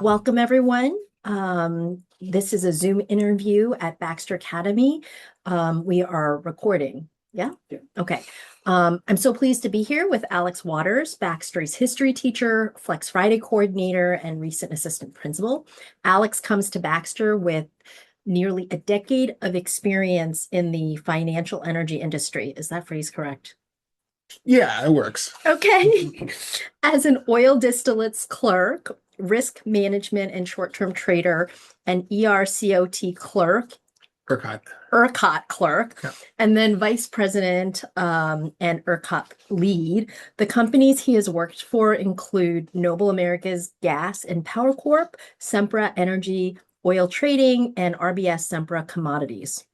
Welcome, everyone. This is a Zoom interview at Baxter Academy. We are recording. Yeah? Yeah. Okay. I'm so pleased to be here with Alex Waters, Baxter's history teacher, Flex Friday coordinator, and recent assistant principal. Alex comes to Baxter with nearly a decade of experience in the financial energy industry. Is that phrase correct? Yeah, it works. Okay. As an oil distillates clerk, risk management and short-term trader, and ERCOT clerk, ERCOT. ERCOT clerk, Yeah. and then vice president and ERCOT lead. The companies he has worked for include Noble America's Gas and Power Corp, Sempra Energy, Oil Trading, and RBS Sempra Commodities.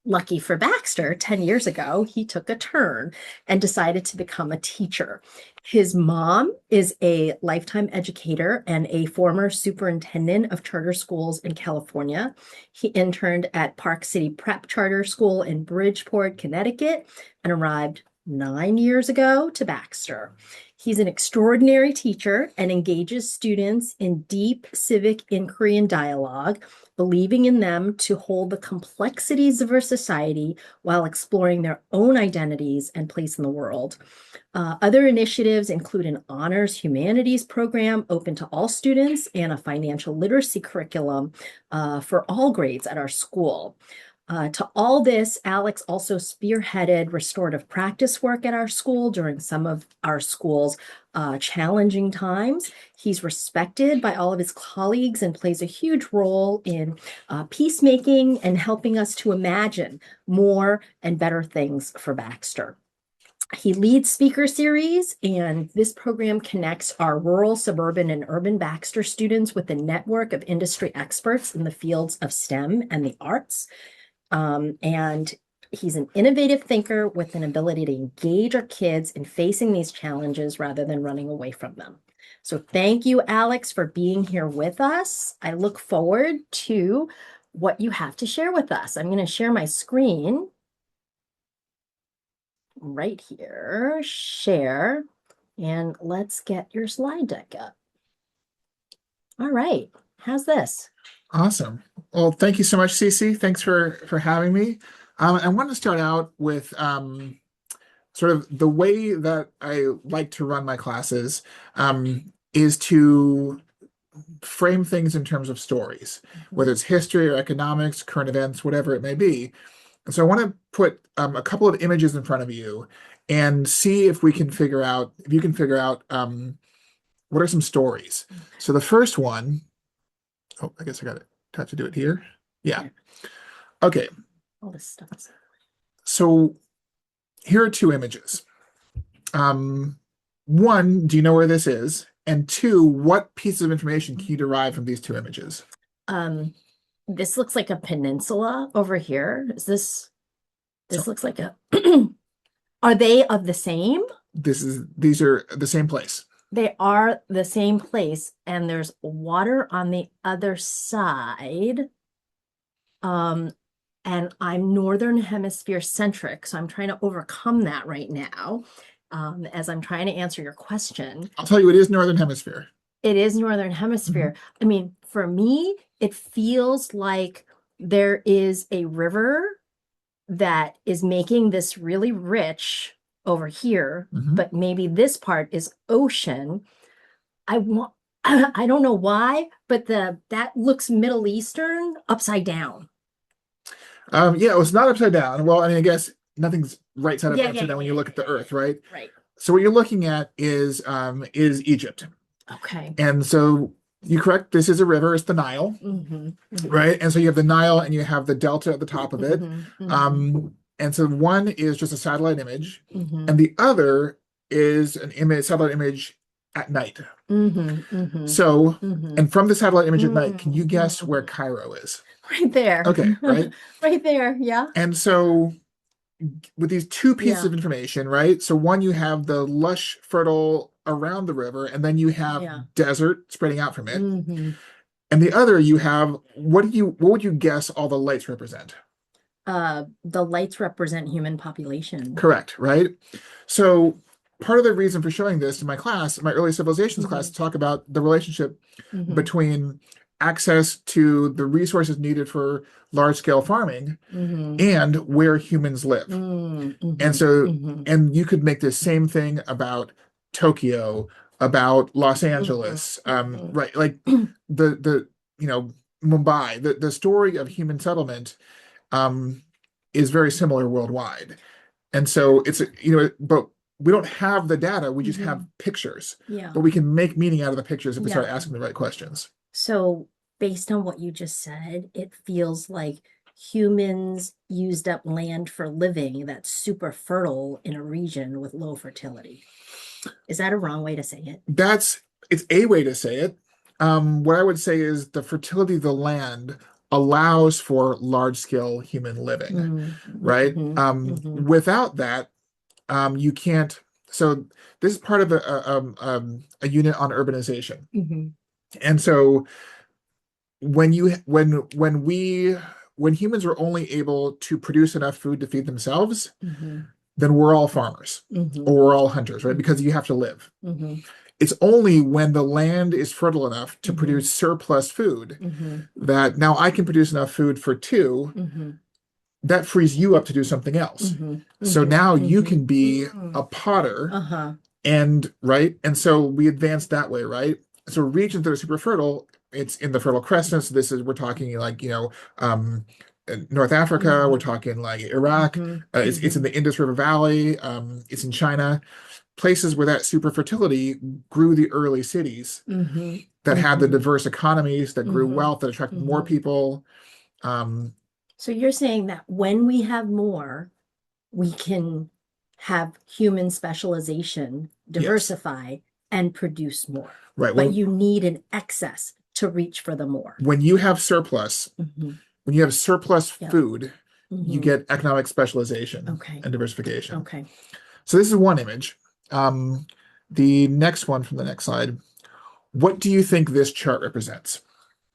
Lucky for Baxter, 10 years ago, he took a turn and decided to become a teacher. His mom is a lifetime educator and a former superintendent of charter schools in California. He interned at Park City Prep Charter School in Bridgeport, Connecticut, and arrived 9 years ago to Baxter. He's an extraordinary teacher and engages students in deep civic inquiry and dialogue, believing in them to hold the complexities of our society while exploring their own identities and place in the world. Other initiatives include an honors humanities program open to all students and a financial literacy curriculum for all grades at our school. To all this, Alex also spearheaded restorative practice work at our school during some of our school's challenging times. He's respected by all of his colleagues and plays a huge role in peacemaking and helping us to imagine more and better things for Baxter. He leads speaker series, and this program connects our rural, suburban, and urban Baxter students with a network of industry experts in the fields of STEM and the arts. And he's an innovative thinker with an ability to engage our kids in facing these challenges rather than running away from them. So thank you, Alex, for being here with us. I look forward to what you have to share with us. I'm going to share my screen right here, share, and let's get your slide deck up. All right, how's this? Awesome. Well, thank you so much, Cece. Thanks for having me. I want to start out with sort of the way that I like to run my classes is to frame things in terms of stories, whether it's history or economics, current events, whatever it may be. And so I want to put a couple of images in front of you and see if we can figure out, if you can figure out what are some stories. So the first one, oh, I guess I got it. Have to do it here. Yeah. Okay. All this stuff. So here are two images. One, do you know where this is? And two, what pieces of information can you derive from these two images? This looks like a peninsula over here. This looks like a, are they of the same? These are the same place. They are the same place, and there's water on the other side. And I'm Northern Hemisphere centric, so I'm trying to overcome that right now as I'm trying to answer your question. I'll tell you, it is Northern Hemisphere. It is Northern Hemisphere. Mm-hmm. I mean, for me, it feels like there is a river that is making this really rich over here, but maybe this part is ocean. I don't know why, but that looks Middle Eastern upside down. Yeah, it was not upside down. Well, I mean, I guess nothing's right side up upside down when you look at the earth, right? Right. So what you're looking at is Egypt. Okay. And so you're correct, this is a river, it's the Nile, right? And so you have the Nile and you have the delta at the top of it. And so one is just a satellite image, and the other is an image, satellite image at night. So, and from the satellite image at night, can you guess where Cairo is? Right there. Okay, right? Right there, yeah. And so with these two pieces of information, right? So one, you have the lush, fertile around the river, and then you have desert spreading out from it. And the other, you have, what would you guess all the lights represent? The lights represent human population. Correct, right? So part of the reason for showing this in my class, my early civilizations class, Mhm. to talk about the relationship Mhm. between access to the resources needed for large scale farming Mhm. and where humans live. Mm, And mhm. so, Mhm. and you could make the same thing about Tokyo, about Los Mhm. Angeles, Mhm. right? Like the you know Mumbai, the story of human settlement um, is very similar worldwide. And so but we don't have the data, we just have Mhm. pictures. Yeah. But we can make meaning out of the pictures if we start Yeah. asking the right questions. So, based on what you just said, it feels like humans used up land for living that's super fertile in a region with low fertility. Is that a wrong way to say it? That's it's a way to say it. What I would say is the fertility of the land allows for large scale human living, Mm, right? hmm hmm Without that, you can't. So this is part of a unit on urbanization. hmm And so when humans are only able to produce enough food to feed themselves, hmm then we're all farmers hmm or we're all hunters, right? hmm Because you have to live. hmm It's only when the land is fertile enough to hmm produce surplus food hmm that now I can produce enough food for two, hmm that frees you up to do something else. hmm So hmm now you hmm can be mm a potter Uh-huh. and right. And so we advance that way, right? So regions that are super fertile, it's in the Fertile Crescent. So this is we're talking like, North Africa, we're hmm talking like Iraq, hmm it's in hmm the Indus River Valley, it's in China, places where that super fertility grew the early cities hmm that had the hmm diverse economies, that grew hmm wealth, that attracted more hmm people. Um, So you're saying that when we have more, we can have human specialization, yes, diversify, and produce more. right. But you need an excess to reach for the more. When you have surplus, Hmm when you have surplus Yep. food, you hmm get economic specialization Okay. and diversification. Okay. So this is one image. Um, the next one from the next slide. What do you think this chart represents?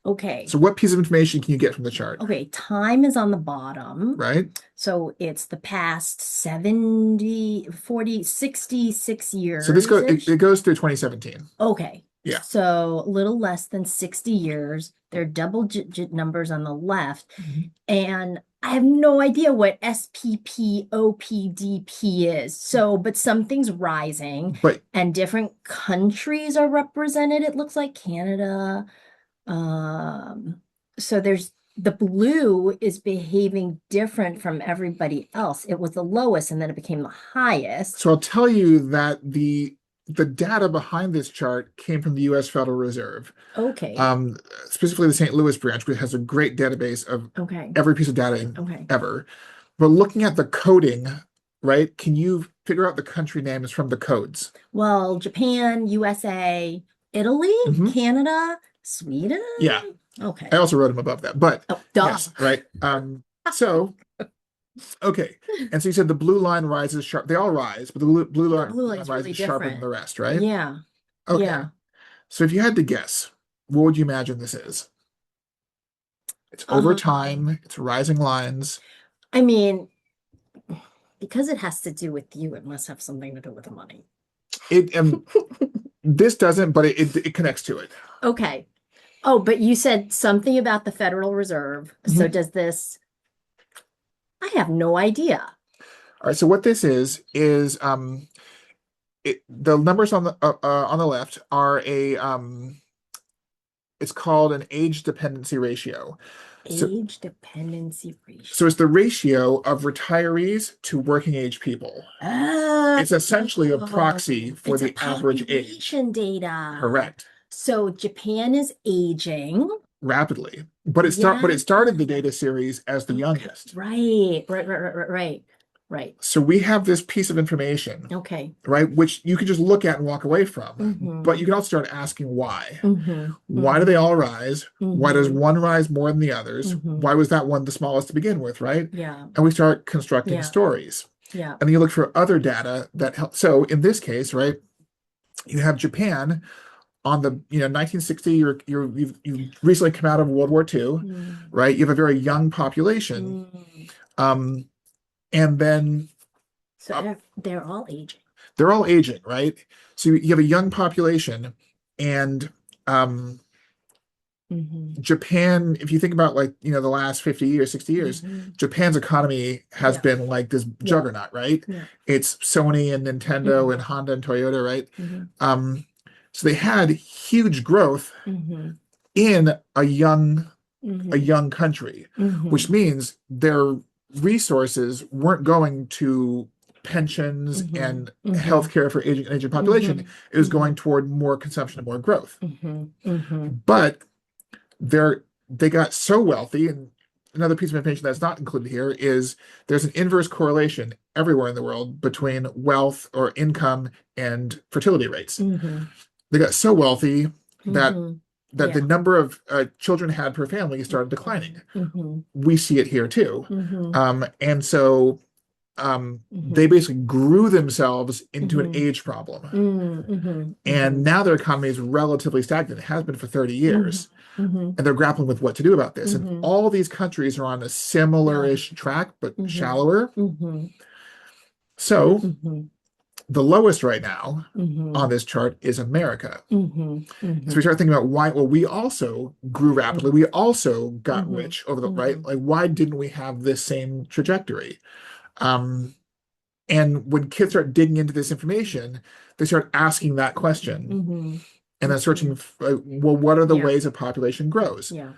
Okay. So what piece of information can you get from the chart? Okay. Time is on the bottom. Right? So it's the past 70, 40, 66 So this years goes it ish. goes through 2017. Okay. Yeah. So a little less than 60 years. There are double digit numbers on the left. Mhm. And I have no idea what SPP, OPDP is. So, but something's rising But and different countries are represented. It looks like Canada. Um, so there's the blue is behaving different from everybody else. It was the lowest and then it became the highest. so I'll tell you that the data behind this chart came from the US Federal Reserve. Okay. um, Specifically the St. Louis branch, which has a great database of Okay. every piece of data Okay. ever. But looking at the coding, right, can you figure out the country names from the codes? Well, Japan, USA, Italy, Hmm. Canada, Sweden. Yeah, I Okay. also wrote them above that. But Oh, duh. yes, right. So okay, and so you said the blue line rises sharp. They all rise, but the The blue line line's really rises sharper than different. the rest, right? Yeah. Okay, Yeah. so if you had to guess, what would you imagine this is? It's over Um, time. It's rising lines. I mean, because it has to do with you, it must have something to do with money. It This doesn't, but it connects to it. Okay. Oh, but you said something about the Federal Reserve. So Mhm. does this, I have no idea. All right. So what this is the numbers on the left are it's called an age dependency ratio. So Age dependency so ratio. it's the ratio of retirees to working age people. Oh, It's essentially a proxy for it's a the average age. population data. Correct. So Japan is aging. Rapidly. But Yeah. it started the data series as the Okay. youngest. Right. So we have this piece of information, Okay. right, which you could just look at and walk away from. But Mm-hmm. you can also start asking why. Mm-hmm. Why do they Mm-hmm. all rise? Why does Mm-hmm. one rise more than the others? Mm-hmm. Why was that one the smallest to begin with, right? Yeah. And we start constructing Yeah. stories. Yeah. And then you look for other data that help. So in this case, right, you have Japan on the 1960. You've recently come out of World War II, Mm. right? You have a very young population, Mm. um, and then So they're all aging. they're all aging, right? So you have a young population, and um, Mm-hmm. Japan, if you think about like, the last 50 years, 60 years, Mm-hmm. Japan's economy has Yeah. been like this Yeah. juggernaut, right? Yeah. It's Sony and Nintendo and Mm-hmm. Honda and Toyota, right? Mm-hmm. Um, so they had huge growth Mm-hmm. in a Mm-hmm. young country, Mm-hmm. which means their resources weren't going to pensions Mm-hmm. and Mm-hmm. healthcare for aging population. Mm-hmm. It was Mm-hmm. going toward more consumption and more growth. Mm-hmm. Mm-hmm. But they got so wealthy, and another piece of information that's not included here is there's an inverse correlation everywhere in the world between wealth or income and fertility rates. Mm-hmm. They got so wealthy that Mm-hmm. the Yeah. number of children had per family started declining. Mm-hmm. We see it here too. Mm-hmm. And so they Mm-hmm. basically grew themselves into an Mm-hmm. age problem. Mm-hmm. And now their economy is relatively stagnant. It has been for 30 Mm-hmm. years. Mm-hmm. And they're grappling with what to do about this. And Mm-hmm. all these countries are on a Yeah. similar-ish track, but Mm-hmm. shallower. Mm-hmm. So Mm-hmm. the lowest right now Mm-hmm. on this chart is America. Mm-hmm. So we Mm-hmm. start thinking about why, well, we also grew rapidly. We also got Mm-hmm. rich over the, right? Mm-hmm. Like, why didn't we have this same trajectory? Um, and when kids start digging into this information, they start asking that question Mm-hmm. and then Mm-hmm. searching, well, what are the Yeah. ways a population grows? Yeah.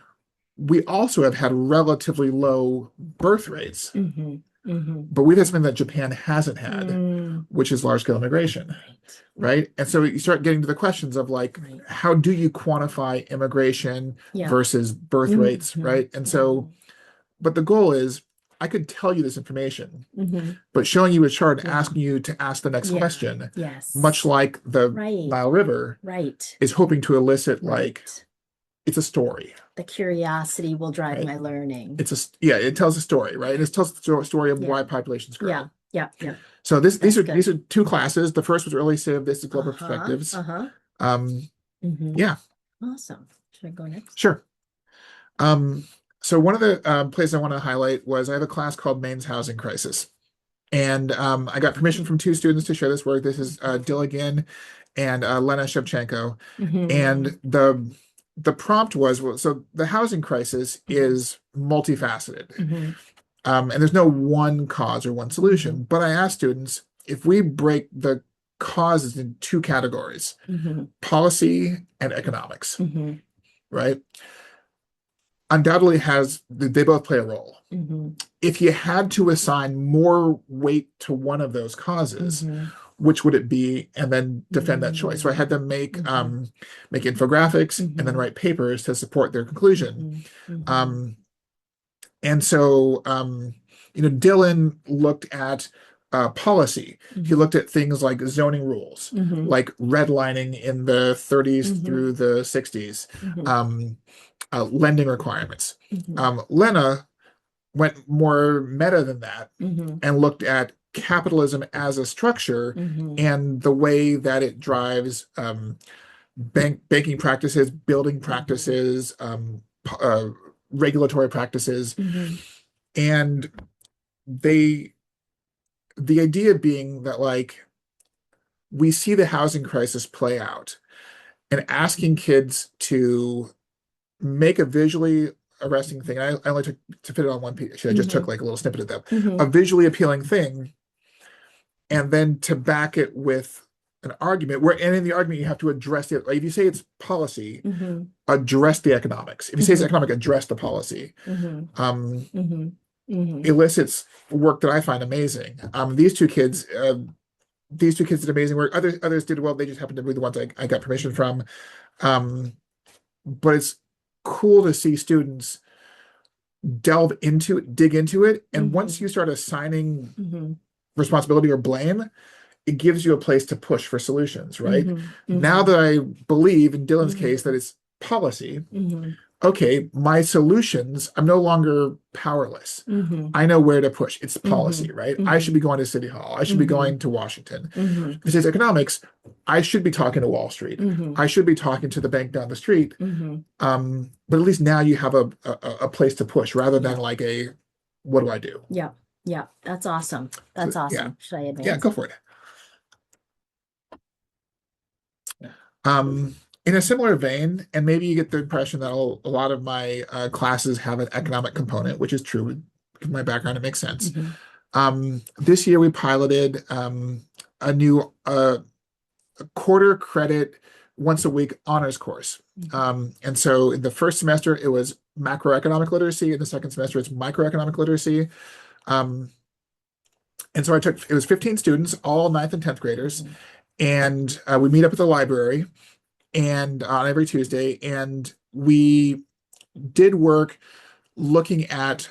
We also have had relatively low birth rates, Mm-hmm. Mm-hmm. but we've had something that Japan hasn't had, Mm. which is large scale immigration, Right. right? And so you start getting to the questions of like, Right. how do you quantify immigration Yeah. versus birth rates, Mm-hmm. right? And so, but the goal is, I could tell you this information, Mm-hmm. but showing you a chart and Yeah. asking you to ask the next Yeah. question, Yes. much like the Right. Nile River, Right. is hoping to elicit like Right. it's a story, The curiosity will drive right? my learning. It tells a story, right? And it tells the story of Yeah. why populations grow. Yeah. Yeah. Yeah. So these That's are good. these are two classes. The first was early civ. This is global Uh-huh. perspectives. Uh-huh. Um, Mm-hmm. yeah, Awesome. Should I go next? sure. Um, so one of the places I want to highlight was I have a class called Maine's Housing Crisis. And I got permission from two students to share this work. This is Dilligan and Lena Shevchenko. Mm-hmm. And the prompt was, well, so the housing crisis is multifaceted. Mm-hmm. And there's no one cause or one solution. But I asked students, if we break the causes in two categories, Mm-hmm. policy and economics, Mm-hmm. right? Undoubtedly they both play a role. Mm-hmm. If you had to assign more weight to one of those causes, Mm-hmm. which would it be? And then defend that choice. So I had them make infographics and then write papers to support their conclusion. And so Dylan looked at policy. He looked at things like zoning rules, like redlining in the 30s through the 60s, lending requirements. Lena went more meta than that and looked at capitalism as a structure and the way that it drives banking practices, building practices, regulatory practices. And the idea being that like we see the housing crisis play out and asking kids to make a visually arresting thing. I only took to fit it on one piece. I just took like a little snippet of them. A visually appealing thing, and then to back it with an argument and in the argument you have to address it. Like if you say it's policy, address the economics. If you say it's economic, address the policy. Elicits work that I find amazing. These two kids did amazing work. Others did well. They just happened to be the ones I got permission from. But it's cool to see students dig into it. And once you start assigning responsibility or blame, it gives you a place to push for solutions, right? Now that I believe in Dylan's case that it's policy, okay, my solutions, I'm no longer powerless. I know where to push. It's policy, right? I should be going to City Hall. I should be going to Washington. If it's economics, I should be talking to Wall Street. I should be talking to the bank down the street. But at least now you have a place to push rather than like what do I do? Yeah. Yeah. That's awesome. That's awesome. Yeah. Should I advance? Yeah, go for it. Um, in a similar vein, and maybe you get the impression that a lot of my classes have an economic component, which is true. With my background, it makes sense. Mhm. This year we piloted a new quarter credit once a week honors course. And so in the first semester, it was macroeconomic literacy. In the second semester, it's microeconomic literacy. Um, and so it was 15 students, all ninth and 10th graders. Mhm. And we meet up at the library and on every Tuesday. And we did work looking at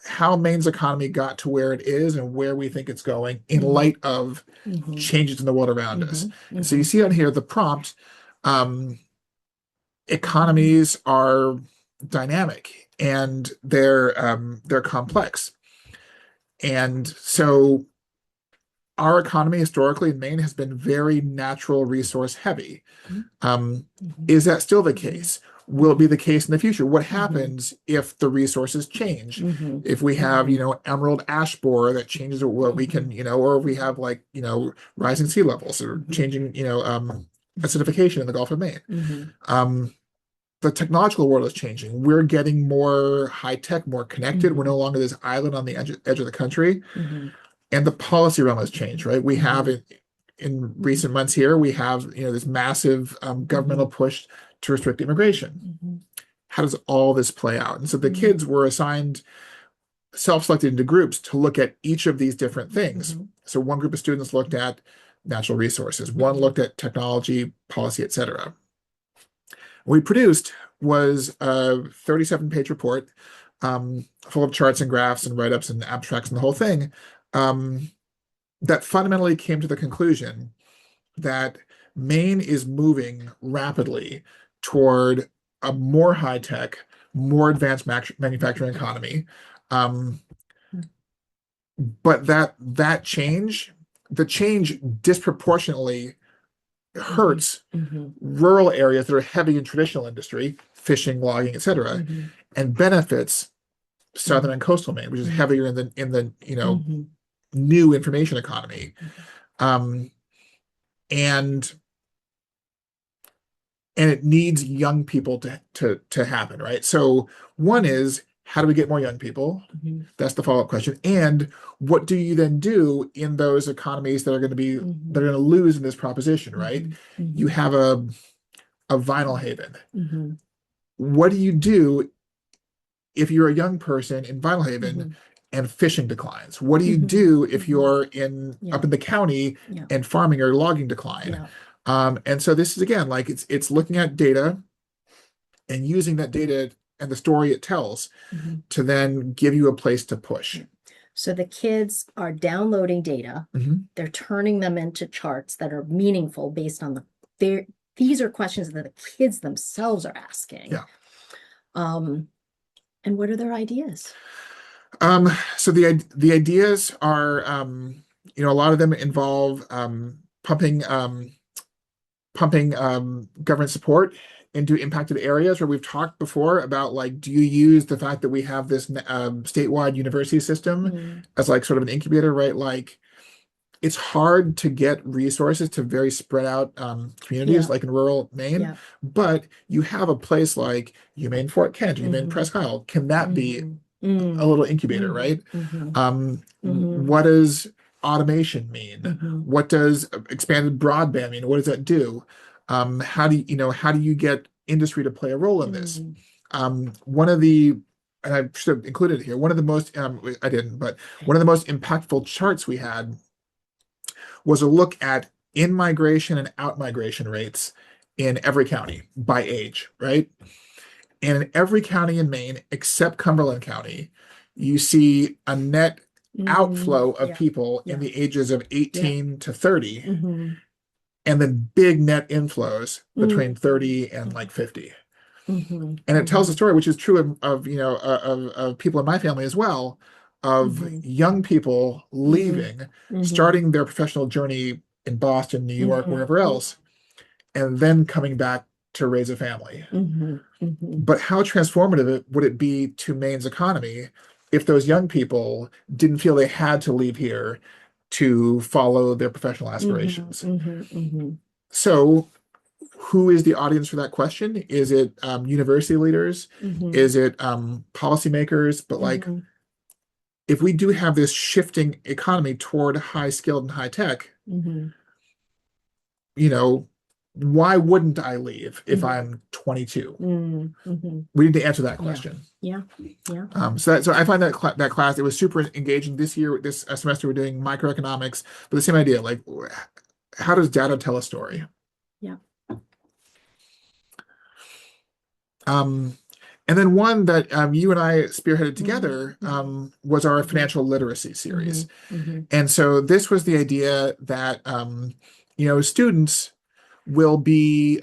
how Maine's economy got to where it is and where we think it's going in Mhm. light of Mhm. changes in the world around us. Mhm. And so you Mhm. see on here the prompt, economies are dynamic and they're complex. And so our economy historically in Maine has been very natural resource heavy. Um, Mhm. is that still the Mhm. case? Will it be the case in the future? What Mhm. happens if the resources change? Mhm. If we have, emerald ash borer that changes what we can, Mhm. or if we have like, rising sea levels or Mhm. changing, acidification in the Gulf of Maine. Mhm. Um, the technological world is changing. We're getting more high tech, more connected. We're no Mhm. longer this island on the edge of the country. Mhm. And the policy realm has changed, right? We have Mhm. in recent months here, we have, this massive governmental Mhm. push to restrict immigration. Mhm. How does all this play out? And so the Mhm. kids were assigned, self-selected into groups to look at each of these different things. Mhm. So one group of students looked at natural resources, one Mhm. looked at technology, policy, etc. What we produced was a 37-page report full of charts and graphs and write-ups and abstracts and the whole thing that fundamentally came to the conclusion that Maine is moving rapidly toward a more high-tech, more advanced manufacturing economy. Um, but that change, the change disproportionately Mhm. hurts Mhm. rural areas that are heavy in traditional industry, fishing, logging, etc., Mhm. and benefits southern Mhm. and coastal Maine, which is Mhm. heavier in the Mhm. new information economy. Mhm. Um, and and it needs young people to happen, right? So one Mhm. is how do we get more young people? Mhm. That's the follow-up question. And what do you then do in those economies that are going to be that Mhm. are going to lose in this proposition, right? Mhm. You Mhm. have a vinyl haven. Mhm. What do you do if you're a young person in Vinyl Haven Mhm. and fishing declines? What do you Mhm. do if Mhm. you're in Yeah. up in the county Yeah. and farming or logging decline? Yeah. And so this is again like it's looking at data and using that data and the story it tells Mhm. to then give you a place to push. Yeah. So the kids are downloading data. Mhm. They're turning them into charts that are meaningful based on their, these are questions that the kids themselves are asking. Yeah. Um, and what are their ideas? So the ideas are a lot of them involve pumping government support into impacted areas where we've talked before about like, do you use the fact that we have this statewide university system Mm, as like sort of an incubator, right? Like it's hard to get resources to very spread out communities yeah, like in rural Maine, yeah. but you have a place like UMaine Fort Kent, UMaine Hmm. Presque Isle. Can that be Hmm. Mm, a little incubator, hmm. right? Hmm. Hmm. What does automation mean? Hmm. What does expanded broadband mean? What does that do? How do you get industry to play a role in this? Mm. One of the, and I should have included it here, one of the most, I didn't, but one of the most impactful charts we had was a look at in-migration and out-migration rates in every county by age, right? And in every county in Maine, except Cumberland County, you see a net Mm. outflow of Yeah, people in yeah, the ages of yeah. 18 to 30, Hmm. and then big net inflows between Mm. 30 and like 50. Hmm. And it tells a Hmm. story, which is true of people in my family as well, of Hmm. young people Hmm. leaving, Hmm. starting their professional journey in Boston, New York, Hmm. wherever else, and then coming back to raise a family. Hmm. Hmm. But how transformative would it be to Maine's economy if those young people didn't feel they had to leave here to follow their professional Hmm. aspirations? Hmm. Hmm. So who is the audience for that question? Is it university leaders? Mhm. Is it policymakers? But like, Mhm. if we do have this shifting economy toward high skilled and high tech, Mhm. you know, why wouldn't I leave if Mhm. I'm 22? Mhm. We need to answer that Yeah. question. Yeah. Yeah. So I find that that class, it was super engaging. This year, this semester, we're doing microeconomics, but the same idea, like how does data tell a story? Yeah. Yeah. Um, and then one that you and I spearheaded Mhm. together Mhm. was our Mhm. financial literacy series. Mhm. Mhm. And so this was the idea that students will be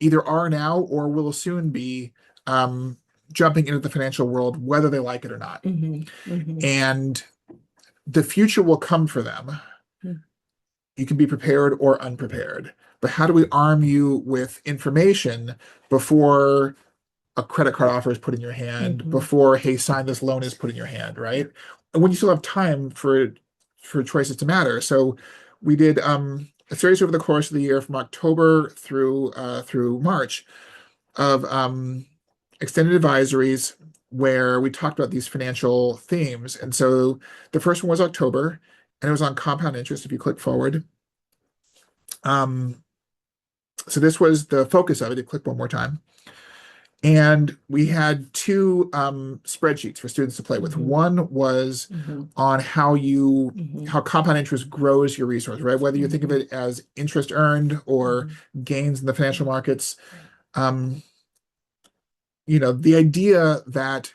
either are now or will soon be um, jumping into the financial world, whether they like it or not. Mhm. Mhm. And the future will come for them. Mhm. You can be prepared or unprepared. But how do we arm you with information before a credit card offer is put in your hand, Mhm. before, hey, sign this loan is put in your hand, right? And when you still have time for choices to matter. So we did a series over the course of the year from October through March of extended advisories where we talked about these financial themes. And so the first one was October, and it was on compound interest. If you click forward, um, so this was the focus of it. You click one more time. And we had two spreadsheets for students to play with. Mhm. One was Mhm. on Mhm. how compound interest grows your resource, right? Whether you think of Mhm. it as interest earned or Mhm. gains in the financial markets. Right. Um, the idea that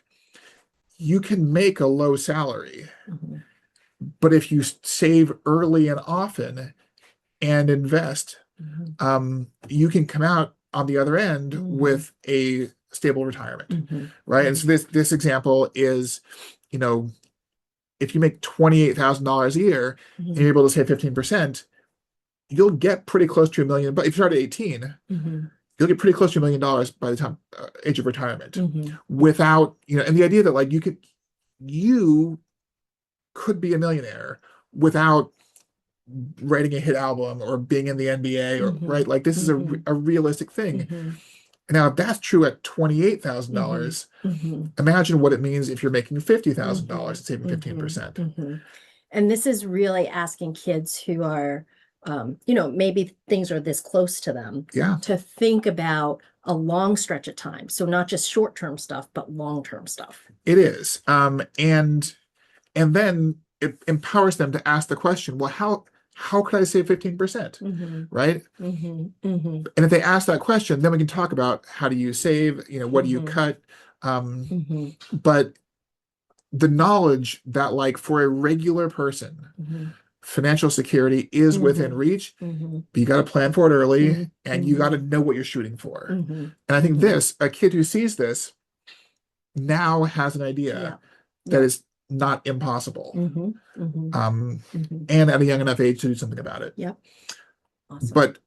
you can make a low salary, Mhm. but if you save early and often and invest, Mhm. you can come out on the other end Mhm. with a stable retirement, Mhm. right? And so Mhm. this example is, you know, if you make $28,000 a year and Mhm. you're able to save 15%, you'll get pretty close to a million. But if you start at 18, Mhm. you'll get pretty close to $1 million by the time age of retirement Mhm. without, and the idea that like you could be a millionaire without writing a hit album or being in the NBA or right. Mhm. Like this is Mhm. a realistic thing. Mhm. And now if that's true at Mhm. $28,000, Mhm. imagine what it means if you're making $50,000 Mhm. and saving Mhm. 15%. Mhm. And this is really asking kids who are, maybe things are this close to them Yeah, to think about a long stretch of time. So not just short-term stuff, but long-term stuff. it is. And then it empowers them to ask the question, well, how could I save 15%? Mm-hmm. Right? Mm-hmm. Mm-hmm. And if they ask that question, then we can talk about how do you save, what do you Mm-hmm. cut? Um, Mm-hmm. but the knowledge that like for a regular person, Mm-hmm. financial security is within Mm-hmm. reach, Mm-hmm. but you got to plan for it early and you got to Mm-hmm. know what you're shooting for. Mm-hmm. And I think Mm-hmm. a kid who sees this now has an idea Yeah. that Yeah. is not impossible. Mm-hmm. Mm-hmm. Um, Mm-hmm. and at a young enough age to do something about it. Yep. Awesome. But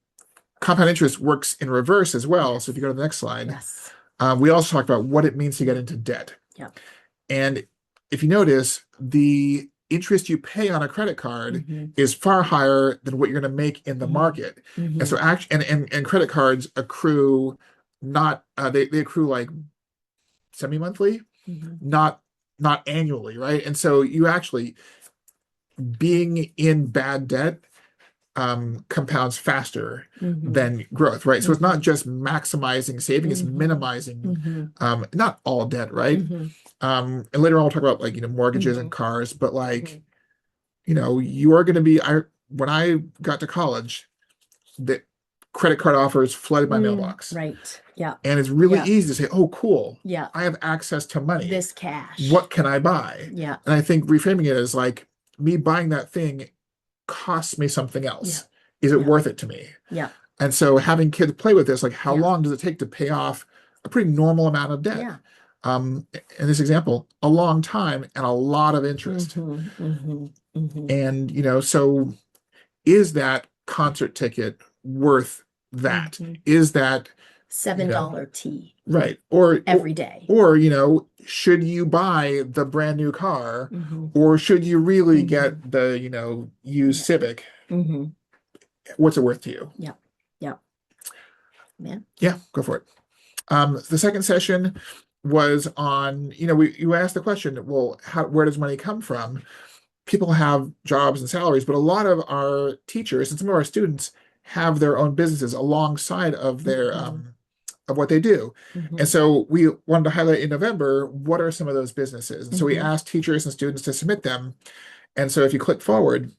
compound interest works in reverse as well. So if Yes. you go to the next slide, Yes. we also talked about what it means to get Mm-hmm. into debt. Yep. And if you notice, the interest you pay on a credit card Mm-hmm. is far higher than what you're going to make in the Mm-hmm. market. And Mm-hmm. so and credit cards accrue not they accrue like semi-monthly, Mm-hmm. not annually, right? And so you actually being in bad debt compounds faster Mm-hmm. than growth, right? So it's not Mm-hmm. just maximizing saving, it's Mm-hmm. minimizing Mm-hmm. not all debt, right? Mm-hmm. And later on we'll talk about like, mortgages Mm-hmm. and cars, but Mm-hmm. like, you are going to be, when I got to college, the credit card offers flooded my mailbox. Right. Yeah. And it's really Yeah. easy to say, oh, cool. Yeah. I have access to money. This cash. What can I buy? Yeah. And I think reframing it is like me buying that thing costs me something Yeah. else. Is it Yeah. worth it to me? Yeah. And so having kids play with this, like how Yeah. long does it take to pay off a pretty normal amount of debt? Yeah. In this example, a long time and a lot of interest. Mm-hmm. Mm-hmm. Mm-hmm. And, so is that concert ticket worth that? Mm-hmm. Is that, $7 tea right? Or, every day. or, should you buy the brand new car Mm-hmm. or should you really Mm-hmm. get the, used Yeah. Civic? Mm-hmm. what's it worth to you? Yeah. Yeah. Man. Yeah, go for it. The second session was on, you asked the question, well, where does money come from? People have jobs and salaries, but a lot of our teachers and some of our students have their own businesses alongside of their of what they do. And so we wanted to highlight in November, what are some of those businesses? And so we asked teachers and students to submit them. And so if you click forward,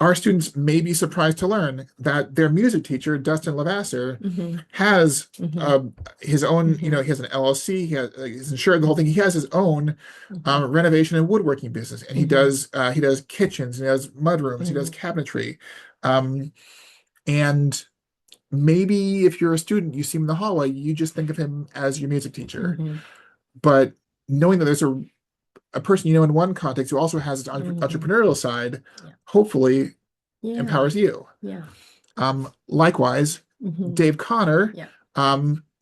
our students may be surprised to learn that their music teacher, Dustin Lavasser, has his own, he has an LLC, he's insured, the whole thing. He has his own renovation and woodworking business, and he does kitchens, and he does mudrooms, he does cabinetry. And maybe if you're a student, you see him in the hallway, you just think of him as your music teacher. But knowing that there's a person in one context who also has its entrepreneurial side, hopefully empowers you. Yeah. Likewise, Dave Connor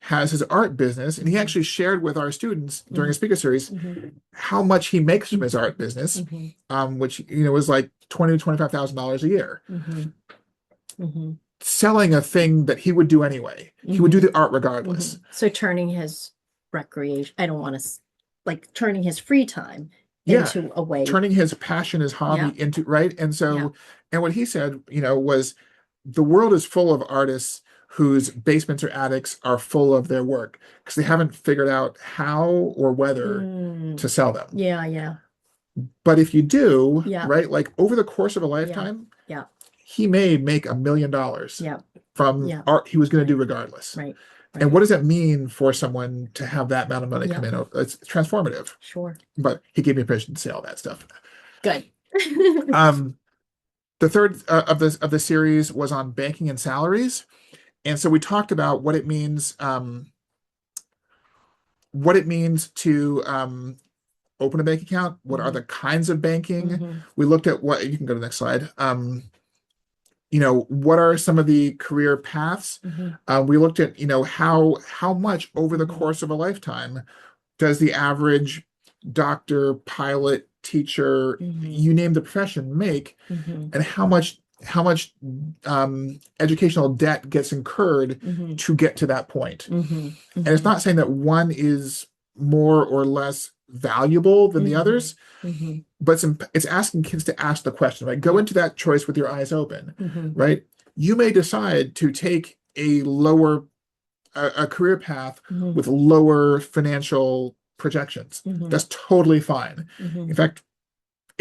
has his art business, and he actually shared with our students during a speaker series how much he makes from his art business, which was like $20,000 to $25,000 a year. Selling a thing that he would do anyway. He would do the art regardless. So turning his recreation, I don't want to like turning his free time into a way, turning his passion, his hobby into, right? And so, and what he said, was the world is full of artists whose basements or attics are full of their work because they haven't figured out how or whether to sell them. Yeah. But if you do, right, like over the course of a lifetime, he may make $1 million from art he was going to do regardless. Right. And what does that mean for someone to have that amount of money come in? It's transformative. Sure. But he gave me permission to say all that stuff. Good. The third of the series was on banking and salaries. And so we talked about what it means to open a bank account. What are the kinds of banking? We looked at you can go to the next slide. What are some of the career paths? We looked at, how much over the course of a lifetime does the average doctor, pilot, teacher, you name the profession, make, and how much educational debt gets incurred to get to that point. And it's not saying that one is more or less valuable than the others, but it's asking kids to ask the question, right? Go into that choice with your eyes open, right? You may decide to take a career path with lower financial projections. That's totally fine. In fact,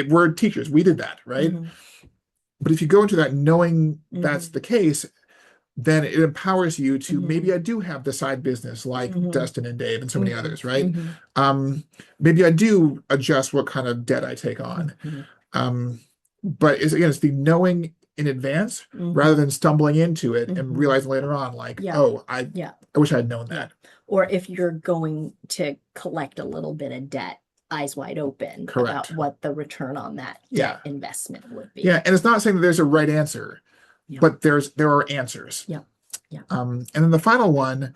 we're teachers, we did that, right? But if you go into that knowing that's the case, then it empowers you to maybe I do have the side business like Dustin and Dave and so many others, right? Maybe I do adjust what kind of debt I take on. But it's the knowing in advance rather than stumbling into it and realizing later on, like, I wish I had known that. Or if you're going to collect a little bit of debt, eyes wide open about what the return on that debt investment would be. Yeah, and it's not saying that there's a right answer. But there are answers. And then the final one,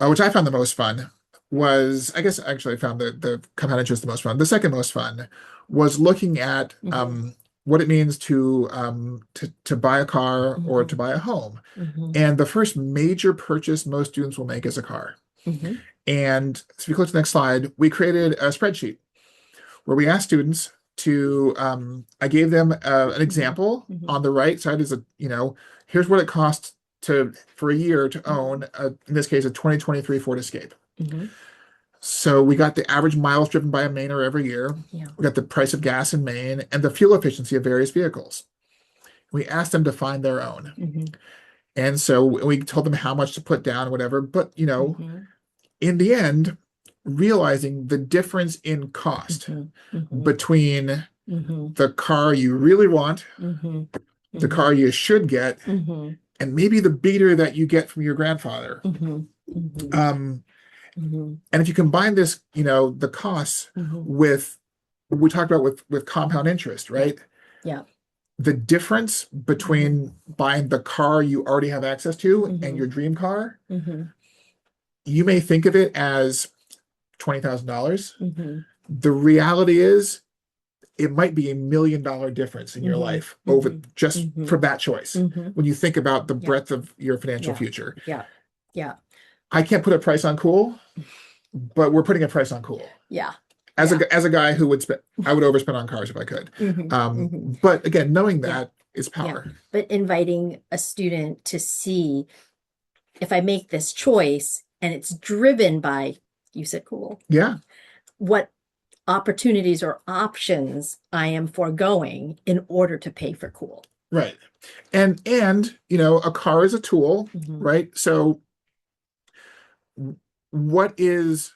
which I found the most fun, was I guess actually I found the compound interest the most fun. The second most fun was looking at what it means to buy a car or to buy a home. And the first major purchase most students will make is a car. And so if you click to the next slide, we created a spreadsheet where we asked students to I gave them an example. On the right side is here's what it costs for a year to own in this case a 2023 Ford Escape. So we got the average miles driven by a Mainer every year. We got the price of gas in Maine and the fuel efficiency of various vehicles. We asked them to find their own. And so we told them how much to put down, whatever. But in the end, realizing the difference in cost between the car you really want, the car you should get, and maybe the beater that you get from your grandfather. And if you combine this, the costs with what we talked about with compound interest, right? The difference between buying the car you already have access to and your dream car, you may think of it as $20,000. The reality is it might be $1 million difference in your Mhm, life over mhm, just mhm, from that choice. mhm. When you think about the Yeah, breadth of your financial yeah, future, yeah, yeah, I can't put a price on cool, but we're putting a price on cool. yeah, As yeah. a guy who would spend, I would overspend on cars if I could. Hmm. But again, knowing Yeah, that is yeah. power. But inviting a student to see if I make this choice and it's driven by, you said cool, Yeah, what opportunities or options I am foregoing in order to pay for cool. right. And you know, a car is a tool, Hmm. right? So what is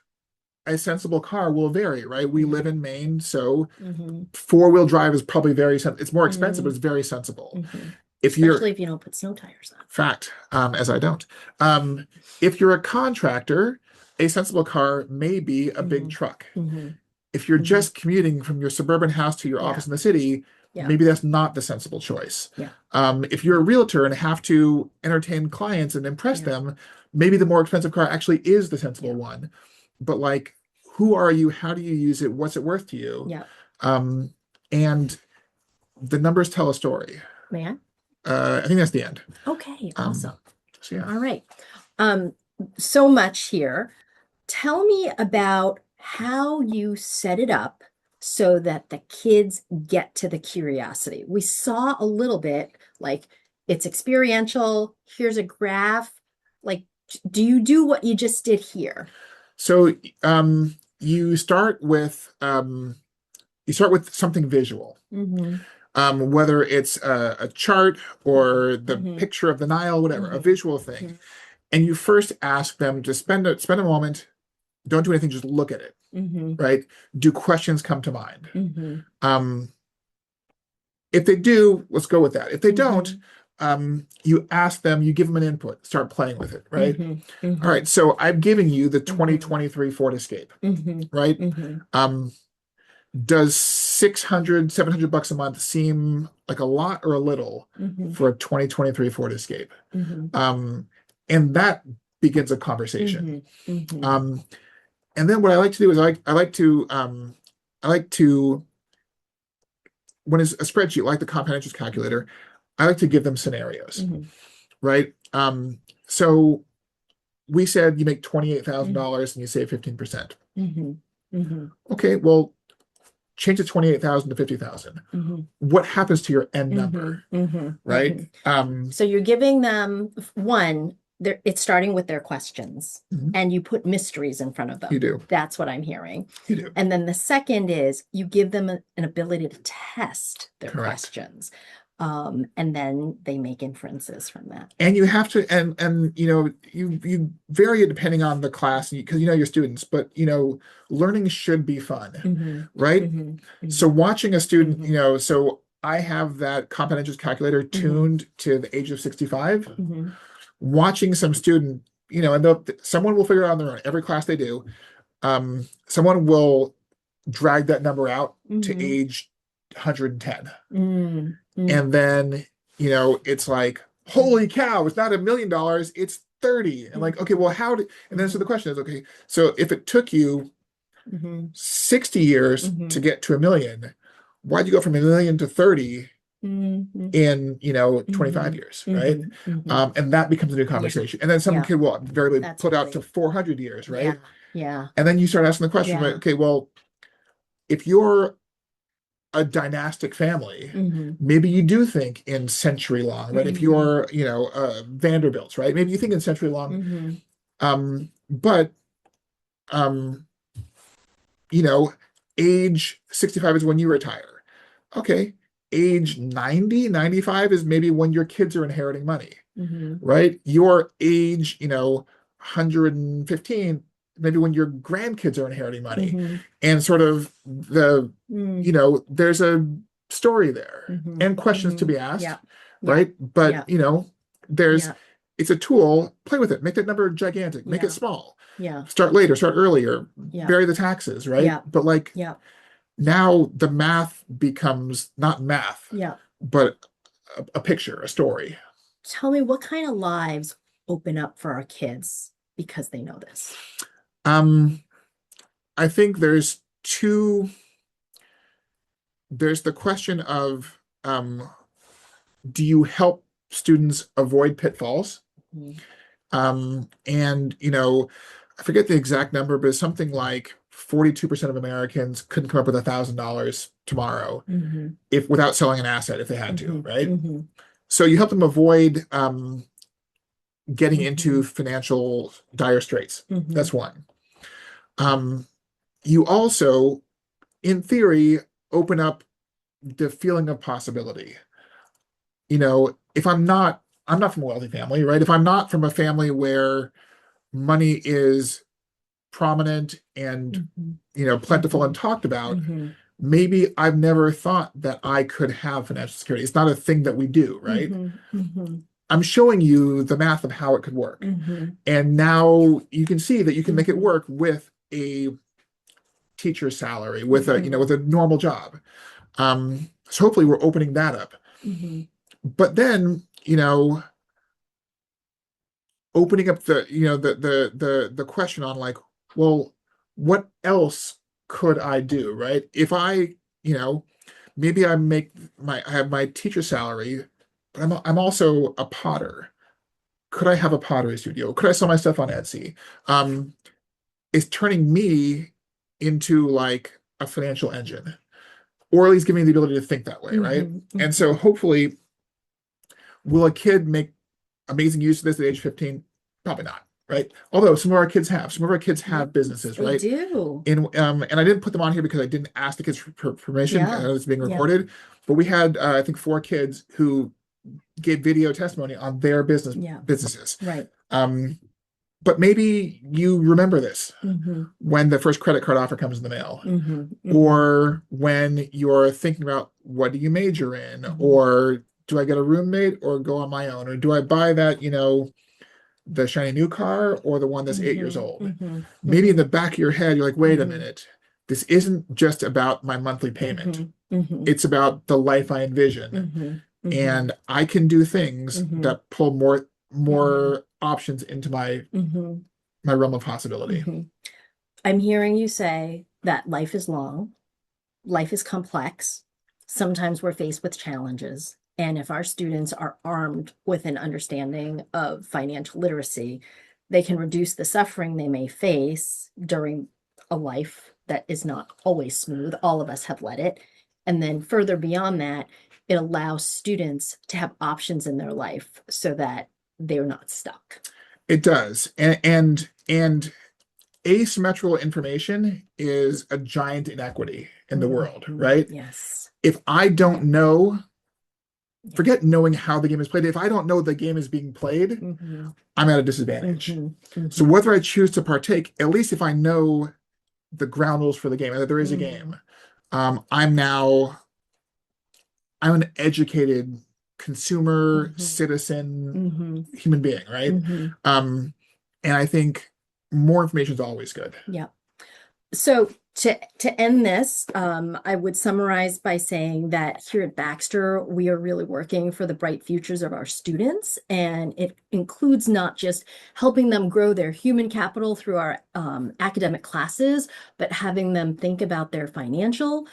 a sensible car will vary, right? We live Hmm. in Maine, so Hmm. four-wheel drive is probably very it's more expensive, but Hmm. it's very sensible. Hmm. If you're Especially if you don't put snow tires on. fact, as I don't, if you're a contractor, a sensible car may be a big Hmm. truck. Hmm. If you're Hmm. just commuting from your suburban house to your Yeah, office in the city, yeah, maybe that's not the sensible choice. yeah, If you're a realtor and have to entertain clients and impress yeah, them, maybe the more expensive car actually is the sensible yeah, one. But like, who are you? How do you use it? What's it worth to you? yeah. Um, and the numbers tell a story. Man. I think that's the end. Okay, Um, awesome. so yeah. All right. Um, so much here. Tell me about how you set it up so that the kids get to the curiosity. We saw a little bit like it's experiential. Here's a graph. Like, do you do what you just did here? So you start with something visual. Mm-hmm. Whether it's a chart or the Mm-hmm. picture of the Nile, whatever, a Mm-hmm. visual thing. And you first ask them to spend a moment, don't do anything, just look at it, Mm-hmm. right? Do questions come to mind? Mm-hmm. Um, if they do, let's go with that. If they don't, Mm-hmm. you ask them, you give them an input, start playing with it, right? Mm-hmm. All Mm-hmm. right, so I'm giving you the Mm-hmm. 2023 Ford Escape, Mm-hmm. right? Mm-hmm. Um, does 600, 700 bucks a month seem like a lot or a little Mm-hmm. for a 2023 Ford Escape? Mm-hmm. Um, and that begins a conversation. Mm-hmm. Mm-hmm. Um, and then what I like to do is I like to when it's a spreadsheet like the compound interest calculator, I like to give them scenarios, Mm-hmm. right? So we said you make Mm-hmm. $28,000 and you save 15%. Mm-hmm. Mm-hmm. Okay, well, change the 28,000 to 50,000. Mm-hmm. What happens to your end Mm-hmm. number, Mm-hmm. right? Mm-hmm. So you're giving them one, it's starting with their questions Mhm, and you put mysteries in front of you them. do, That's what I'm hearing. you do, And then the second is you give them an ability to test their correct. questions. And then they make inferences from that. And you have to, and you know, you vary it depending on the class, because you know your students, but you know, learning should be fun, Mm-hmm. right? Mm-hmm. So Mm-hmm. watching a student, Mm-hmm. you know, so I have that compound interest calculator Mm-hmm. tuned to the age of 65. Mm-hmm. Watching some student, you know, and someone will figure it out on their own. Every class they do, someone will drag that number out to Mm-hmm. age 110. Mm-hmm. And then, you know, it's like, holy cow, it's not $1 million, it's 30. And like, okay, well, how did, and then so the question is, okay, so if it took you Mm-hmm. 60 years Mm-hmm. to get to a million, why'd you go from a million to 30 Mm-hmm. in, you know, 25 Mm-hmm. years, right? Mm-hmm. Mm-hmm. And that becomes a new Yeah. conversation. And then some Yeah. kid will invariably That's put out to great. 400 years, Yeah. right? Yeah. And then you start asking the question, right? Yeah. Okay, well, if you're a dynastic family, Mm-hmm. maybe you do think in century long, right? If Mm-hmm. you're, you know, Vanderbilts, right? Maybe you think in century long. Mm-hmm. But um, you know, age 65 is when you retire. Okay, age 90, 95 is maybe when your kids are inheriting money, Mm-hmm. right? Your age, you know, 115, maybe when your grandkids are inheriting money. Mm-hmm. And sort of the, you know, there's a story there Mm-hmm. and questions to Mm-hmm. be asked, Yeah. Yeah. right? But, Yeah. you know, there's, Yeah. it's a tool, play with it, make that number gigantic, make it Yeah. small, Yeah. start later, start earlier, Yeah. vary the taxes, right? Yeah. But like Yeah. now the math becomes not math, Yeah. but a picture, a story. Tell me what kind of lives open up for our kids because they know this. Um, I think there's two there's the question of do you help students avoid pitfalls? Mhm. And I forget the exact number, but it's something like 42% of Americans couldn't come up with $1,000 tomorrow Mhm. if without selling an asset if they had to, Mhm. right? Mhm. So you help them avoid getting into Mhm. financial dire straits. Mhm. That's one. Um, you also, in theory, open up the feeling of possibility. If I'm not from a wealthy family, right? If I'm not from a family where money is prominent and Mhm. plentiful and Mhm. talked about, Mhm. maybe I've never thought that I could have financial security. It's not a thing that we do, right? Mhm. Mhm. I'm showing you the math of how it could work. Mhm. And now you can see that you can make it Mhm. work with a teacher's salary, with a, Mhm. with a normal job. So hopefully we're opening that up. Mhm. But then, opening up the question on like, well, what else could I do, right? If I, you know, maybe I have my teacher salary, but I'm also a potter. Could I have a pottery studio? Could I sell my stuff on Etsy? Um, it's turning me into like a financial engine, or at least giving me the ability to think that way, right? Mhm. And so Mhm. hopefully, will a kid make amazing use of this at age 15? Probably not, right? Although some of our kids have Yes, businesses, they right? do. And I didn't put them on here because I didn't ask the kids for permission. I Yeah. know it's being Yeah. recorded, but we had I think 4 kids who gave video testimony on their Yeah. businesses. Right. Um, but maybe you remember this Mhm. when the first credit card offer comes in the mail, Mhm. Mhm. or when you're thinking about what do you major in, Mhm. or do I get a roommate or go on my own, or do I buy that, the shiny new car or the one that's 8 years Mhm. old? Mhm. Maybe in Mhm. the back of your head, you're like, wait a Mhm. minute, this isn't just about my monthly payment. Mhm. Mhm. It's about the life I envision. Mhm. Mhm. And I can do things Mhm. that pull more Mhm. more options into Mhm. my realm of possibility. Mhm. I'm hearing you say that life is long, life is complex. Sometimes we're faced with challenges. And if our students are armed with an understanding of financial literacy, they can reduce the suffering they may face during a life that is not always smooth. All of us have led it. And then further beyond that, it allows students to have options in their life so that they're not stuck. It does. And asymmetrical information is a giant inequity in the world, Mhm. right? Yes. If I don't know, Yeah. forget knowing how the game is played. If I don't know the game is being played, Mhm. I'm at a disadvantage. Mhm. So Mhm. whether I choose to partake, at least if I know the ground rules for the game and that there is a Mhm. game, I'm an educated consumer, Mhm. citizen, Mhm. human being, right? Mhm. Um, and I think more information is always good. Yeah. So to end this, I would summarize by saying that here at Baxter, we are really working for the bright futures of our students, and it includes not just helping them grow their human capital through our academic classes, but having them think about their financial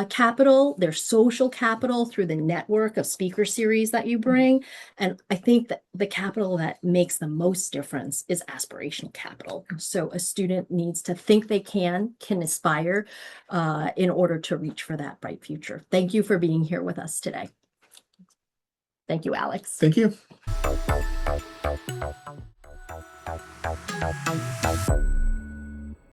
capital, their social capital through the network of speaker series that you bring. And I think that the capital that makes the most difference is aspirational capital. So a student needs to think they can aspire in order to reach for that bright future. Thank you for being here with us today. Thank you, Alex. Thank you.